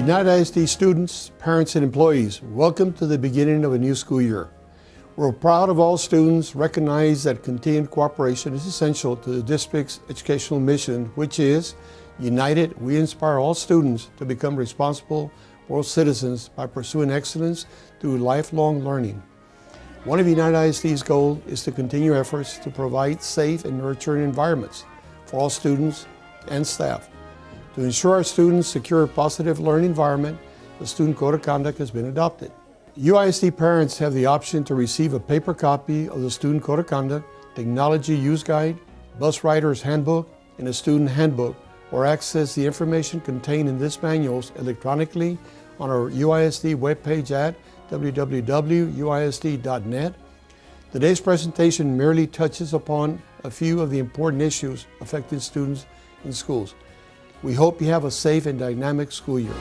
United ISD students, parents, and employees, welcome to the beginning of a new school year. We're proud of all students, recognize that continued cooperation is essential to the district's educational mission, which is, united, we inspire all students to become responsible world citizens by pursuing excellence through lifelong learning. One of United ISD's goals is to continue efforts to provide safe and nurturing environments for all students and staff. To ensure our students secure a positive learning environment, the Student Code of Conduct has been adopted. UISD parents have the option to receive a paper copy of the Student Code of Conduct, Technology Use Guide, Bus Rider's Handbook, and a Student Handbook, or access the information contained in these manuals electronically on our UISD webpage at www.uisd.net. Today's presentation merely touches upon a few of the important issues affecting students in schools. We hope you have a safe and dynamic school year.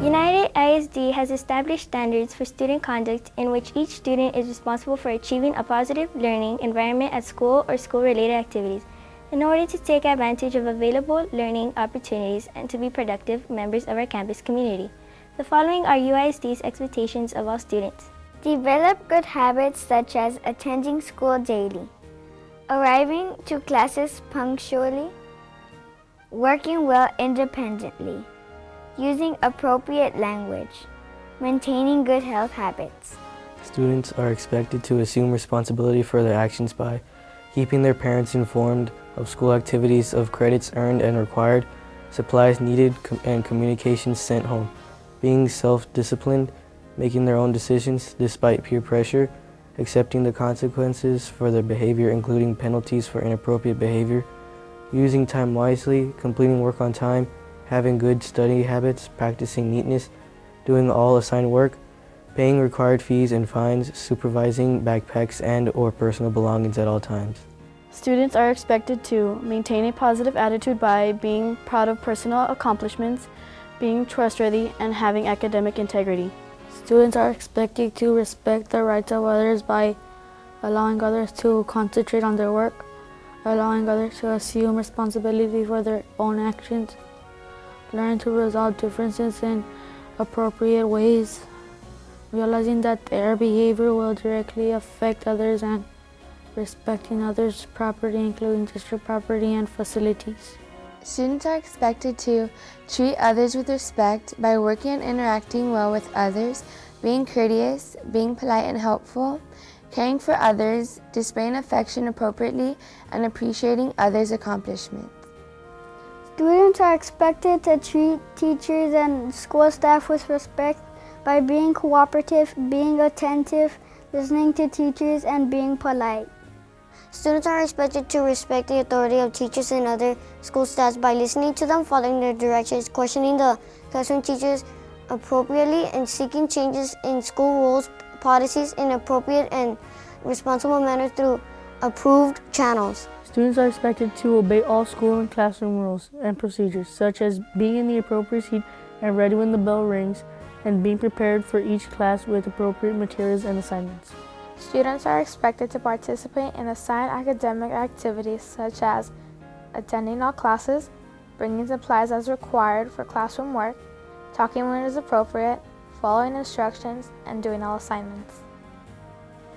United ISD has established standards for student conduct in which each student is responsible for achieving a positive learning environment at school or school-related activities in order to take advantage of available learning opportunities and to be productive members of our campus community. The following are UISD's expectations of all students. Develop good habits such as attending school daily, arriving to classes punctually, working well independently, using appropriate language, maintaining good health habits. Students are expected to assume responsibility for their actions by keeping their parents informed of school activities, of credits earned and required, supplies needed, and communications sent home, being self-disciplined, making their own decisions despite peer pressure, accepting the consequences for their behavior, including penalties for inappropriate behavior, using time wisely, completing work on time, having good study habits, practicing neatness, doing all assigned work, paying required fees and fines, supervising backpacks and/or personal belongings at all times. Students are expected to maintain a positive attitude by being proud of personal accomplishments, being trustworthy, and having academic integrity. Students are expected to respect the rights of others by allowing others to concentrate on their work, allowing others to assume responsibility for their own actions, learn to resolve differences in appropriate ways, realizing that their behavior will directly affect others, and respecting others' property, including district property and facilities. Students are expected to treat others with respect by working and interacting well with others, being courteous, being polite and helpful, caring for others, displaying affection appropriately, and appreciating others' accomplishments. Students are expected to treat teachers and school staff with respect by being cooperative, being attentive, listening to teachers, and being polite. Students are expected to respect the authority of teachers and other school staff by listening to them, following their directions, questioning the classroom teachers appropriately, and seeking changes in school rules, policies in appropriate and responsible manner through approved channels. Students are expected to obey all school and classroom rules and procedures, such as being in the appropriate seat and ready when the bell rings, and being prepared for each class with appropriate materials and assignments. Students are expected to participate in assigned academic activities such as attending all classes, bringing supplies as required for classroom work, talking when it is appropriate, following instructions, and doing all assignments.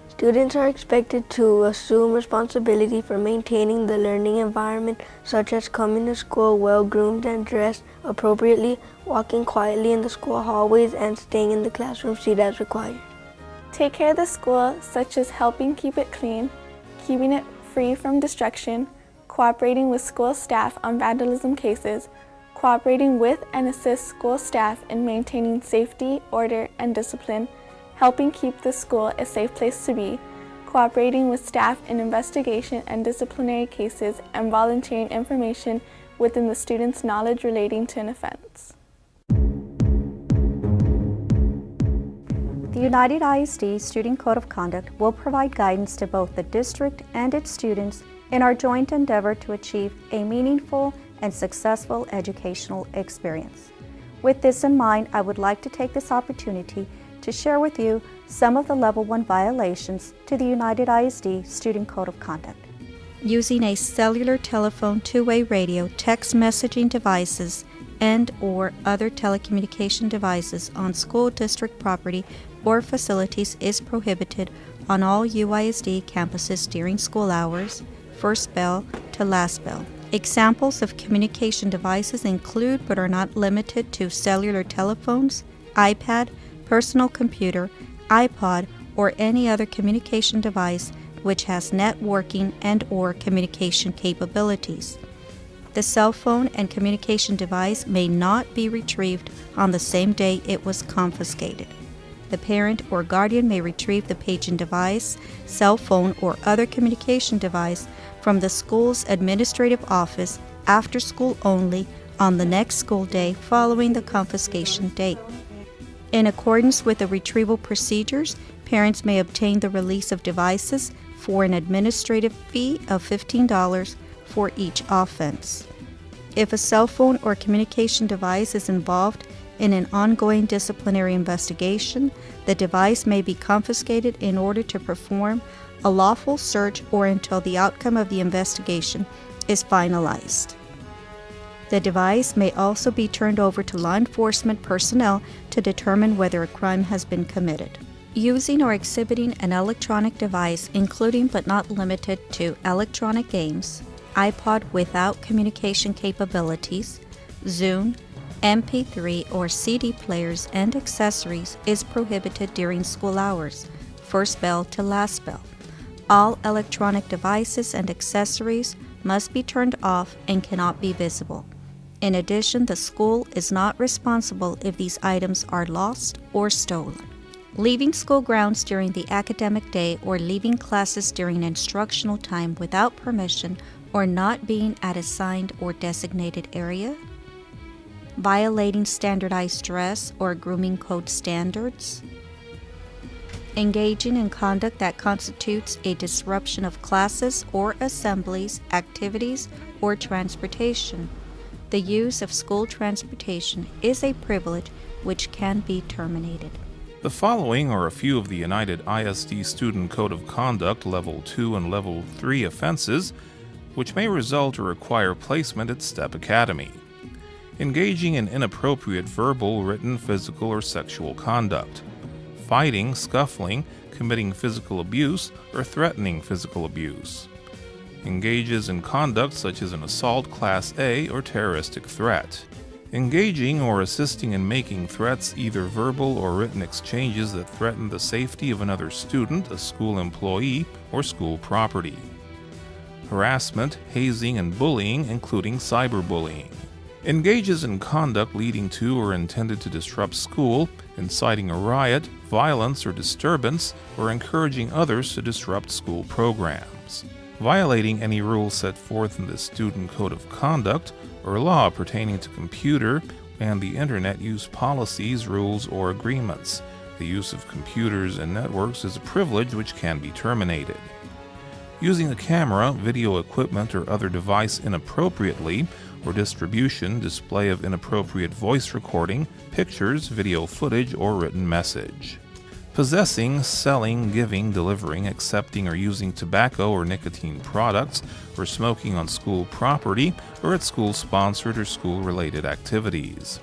Students are expected to assume responsibility for maintaining the learning environment, such as coming to school well-groomed and dressed appropriately, walking quietly in the school hallways, and staying in the classroom seat as required. Take care of the school, such as helping keep it clean, keeping it free from destruction, cooperating with school staff on vandalism cases, cooperating with and assist school staff in maintaining safety, order, and discipline, helping keep the school a safe place to be, cooperating with staff in investigation and disciplinary cases, and volunteering information within the student's knowledge relating to an offense. The United ISD Student Code of Conduct will provide guidance to both the district and its students in our joint endeavor to achieve a meaningful and successful educational experience. With this in mind, I would like to take this opportunity to share with you some of the Level 1 violations to the United ISD Student Code of Conduct. using a cellular telephone, two-way radio, text messaging devices, and/or other telecommunication devices on school district property or facilities is prohibited on all UISD campuses during school hours, first bell to last bell. Examples of communication devices include but are not limited to cellular telephones, iPad, personal computer, iPOD, or any other communication device which has networking and/or communication capabilities. The cell phone and communication device may not be retrieved on the same day it was confiscated. The parent or guardian may retrieve the paging device, cell phone, or other communication device from the school's administrative office after school only on the next school day following the confiscation date. In accordance with the retrieval procedures, parents may obtain the release of devices for an administrative fee of $15 for each offense. If a cell phone or communication device is involved in an ongoing disciplinary investigation, the device may be confiscated in order to perform a lawful search or until the outcome of the investigation is finalized. The device may also be turned over to law enforcement personnel to determine whether a crime has been committed. Using or exhibiting an electronic device, including but not limited to electronic games, iPod without communication capabilities, Zune, MP3 or CD players and accessories is prohibited during school hours, first bell to last bell. All electronic devices and accessories must be turned off and cannot be visible. In addition, the school is not responsible if these items are lost or stolen. Leaving school grounds during the academic day or leaving classes during instructional time without permission or not being at a assigned or designated area. Violating standardized dress or grooming code standards. Engaging in conduct that constitutes a disruption of classes or assemblies, activities, or transportation. The use of school transportation is a privilege which can be terminated. The following are a few of the United ISD Student Code of Conduct Level 2 and Level 3 offenses, which may result or require placement at Step Academy. Engaging in inappropriate verbal, written, physical, or sexual conduct. Fighting, scuffling, committing physical abuse, or threatening physical abuse. Engages in conduct such as an assault Class A or terroristic threat. Engaging or assisting in making threats, either verbal or written exchanges that threaten the safety of another student, a school employee, or school property. Harassment, hazing, and bullying, including cyberbullying. Engages in conduct leading to or intended to disrupt school, inciting a riot, violence, or disturbance, or encouraging others to disrupt school programs. Violating any rule set forth in the Student Code of Conduct or law pertaining to computer and the Internet use policies, rules, or agreements. The use of computers and networks is a privilege which can be terminated. Using a camera, video equipment, or other device inappropriately, or distribution, display of inappropriate voice recording, pictures, video footage, or written message. Possessing, selling, giving, delivering, accepting, or using tobacco or nicotine products, or smoking on school property or at school-sponsored or school-related activities.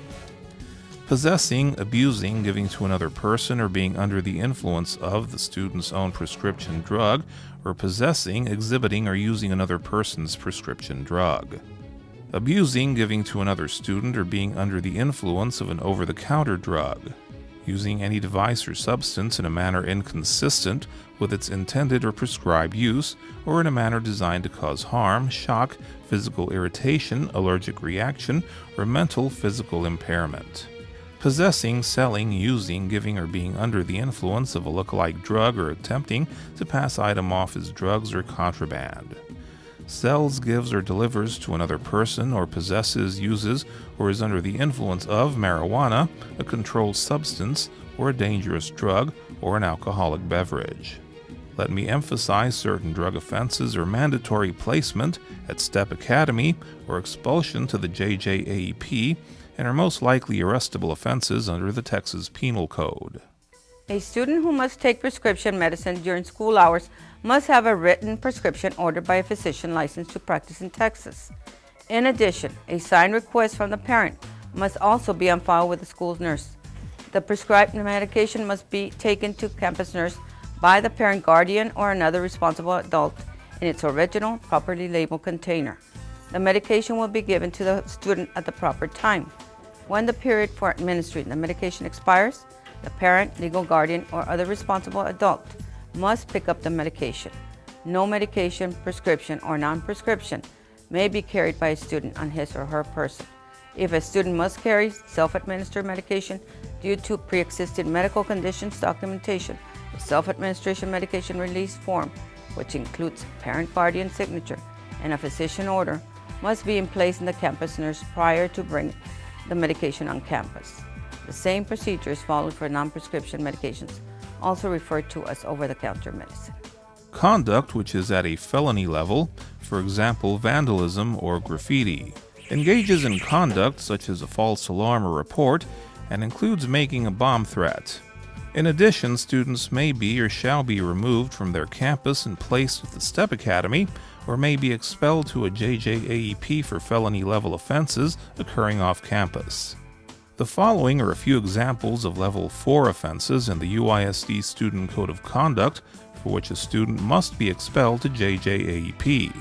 Possessing, abusing, giving to another person, or being under the influence of the student's own prescription drug, or possessing, exhibiting, or using another person's prescription drug. Abusing, giving to another student, or being under the influence of an over-the-counter drug. Using any device or substance in a manner inconsistent with its intended or prescribed use, or in a manner designed to cause harm, shock, physical irritation, allergic reaction, or mental physical impairment. Possessing, selling, using, giving, or being under the influence of a lookalike drug or attempting to pass item off as drugs or contraband. Sells, gives, or delivers to another person, or possesses, uses, or is under the influence of marijuana, a controlled substance, or a dangerous drug, or an alcoholic beverage. Let me emphasize certain drug offenses are mandatory placement at Step Academy or expulsion to the JJAEP and are most likely arrestable offenses under the Texas Penal Code. A student who must take prescription medicine during school hours must have a written prescription ordered by a physician licensed to practice in Texas. In addition, a signed request from the parent must also be on file with the school's nurse. The prescribed medication must be taken to campus nurse by the parent, guardian, or another responsible adult in its original, properly labeled container. The medication will be given to the student at the proper time. When the period for administering the medication expires, the parent, legal guardian, or other responsible adult must pick up the medication. No medication, prescription, or non-prescription may be carried by a student on his or her person. If a student must carry self-administered medication due to pre-existing medical conditions documentation, the self-administration medication release form, which includes parent guardian signature and a physician order, must be in place in the campus nurse prior to bringing the medication on campus. The same procedure is followed for non-prescription medications, also referred to as over-the-counter medicine. Conduct which is at a felony level, for example vandalism or graffiti, engages in conduct such as a false alarm or report and includes making a bomb threat. In addition, students may be or shall be removed from their campus and placed with the STEP Academy, or may be expelled to a JJAEP for felony level offenses occurring off campus. The following are a few examples of Level 4 offenses in the UISD Student Code of Conduct for which a student must be expelled to JJAEP.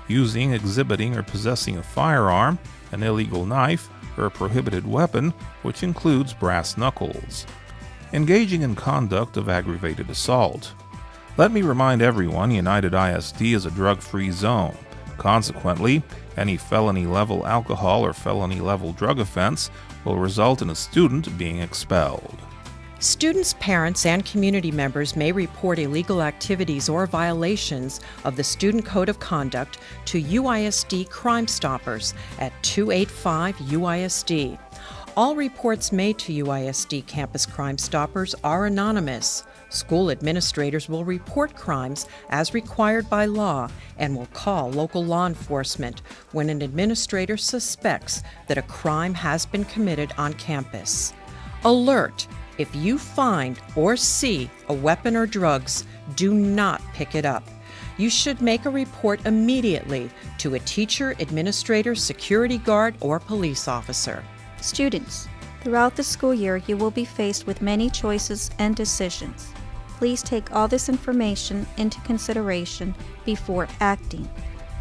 Using, exhibiting, or possessing a firearm, an illegal knife, or a prohibited weapon, which includes brass knuckles. Engaging in conduct of aggravated assault. Let me remind everyone, United ISD is a drug-free zone. Consequently, any felony-level alcohol or felony-level drug offense will result in a student being expelled. Students, parents, and community members may report illegal activities or violations of the Student Code of Conduct to UISD Crime Stoppers at 285 UISD. All reports made to UISD Campus Crime Stoppers are anonymous. School administrators will report crimes as required by law and will call local law enforcement when an administrator suspects that a crime has been committed on campus. Alert! If you find or see a weapon or drugs, do not pick it up. You should make a report immediately to a teacher, administrator, security guard, or police officer. Students, throughout the school year you will be faced with many choices and decisions. Please take all this information into consideration before acting.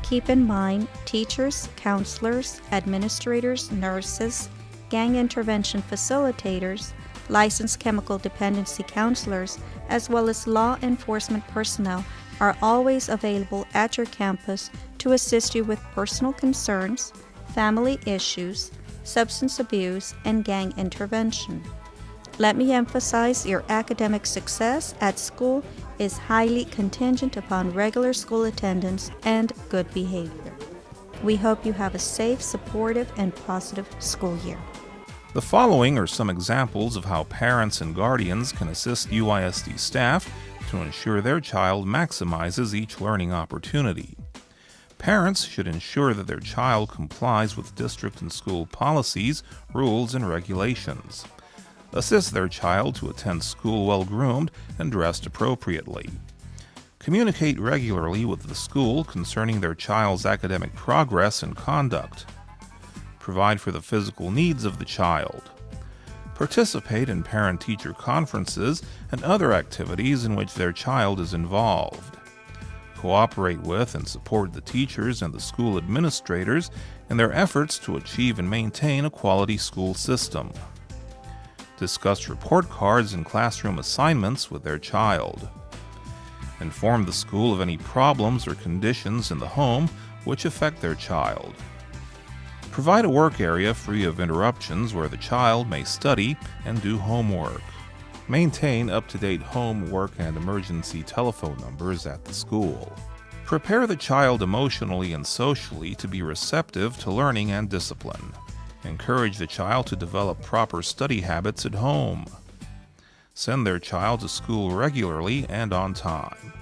Keep in mind, teachers, counselors, administrators, nurses, gang intervention facilitators, licensed chemical dependency counselors, as well as law enforcement personnel are always available at your campus to assist you with personal concerns, family issues, substance abuse, and gang intervention. Let me emphasize your academic success at school is highly contingent upon regular school attendance and good behavior. We hope you have a safe, supportive, and positive school year. The following are some examples of how parents and guardians can assist UISD staff to ensure their child maximizes each learning opportunity. Parents should ensure that their child complies with district and school policies, rules, and regulations. Assist their child to attend school well-groomed and dressed appropriately. Communicate regularly with the school concerning their child's academic progress and conduct. Provide for the physical needs of the child. Participate in parent-teacher conferences and other activities in which their child is involved. Cooperate with and support the teachers and the school administrators in their efforts to achieve and maintain a quality school system. Discuss report cards and classroom assignments with their child. Inform the school of any problems or conditions in the home which affect their child. Provide a work area free of interruptions where the child may study and do homework. Maintain up-to-date home, work, and emergency telephone numbers at the school. Prepare the child emotionally and socially to be receptive to learning and discipline. Encourage the child to develop proper study habits at home. Send their child to school regularly and on time.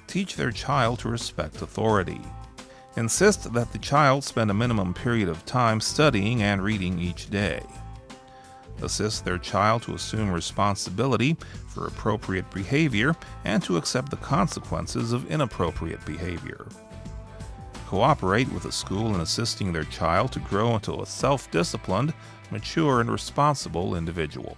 Teach their child to respect authority. Insist that the child spend a minimum period of time studying and reading each day. assist their child to assume responsibility for appropriate behavior and to accept the consequences of inappropriate behavior. Cooperate with the school in assisting their child to grow into a self-disciplined, mature, and responsible individual.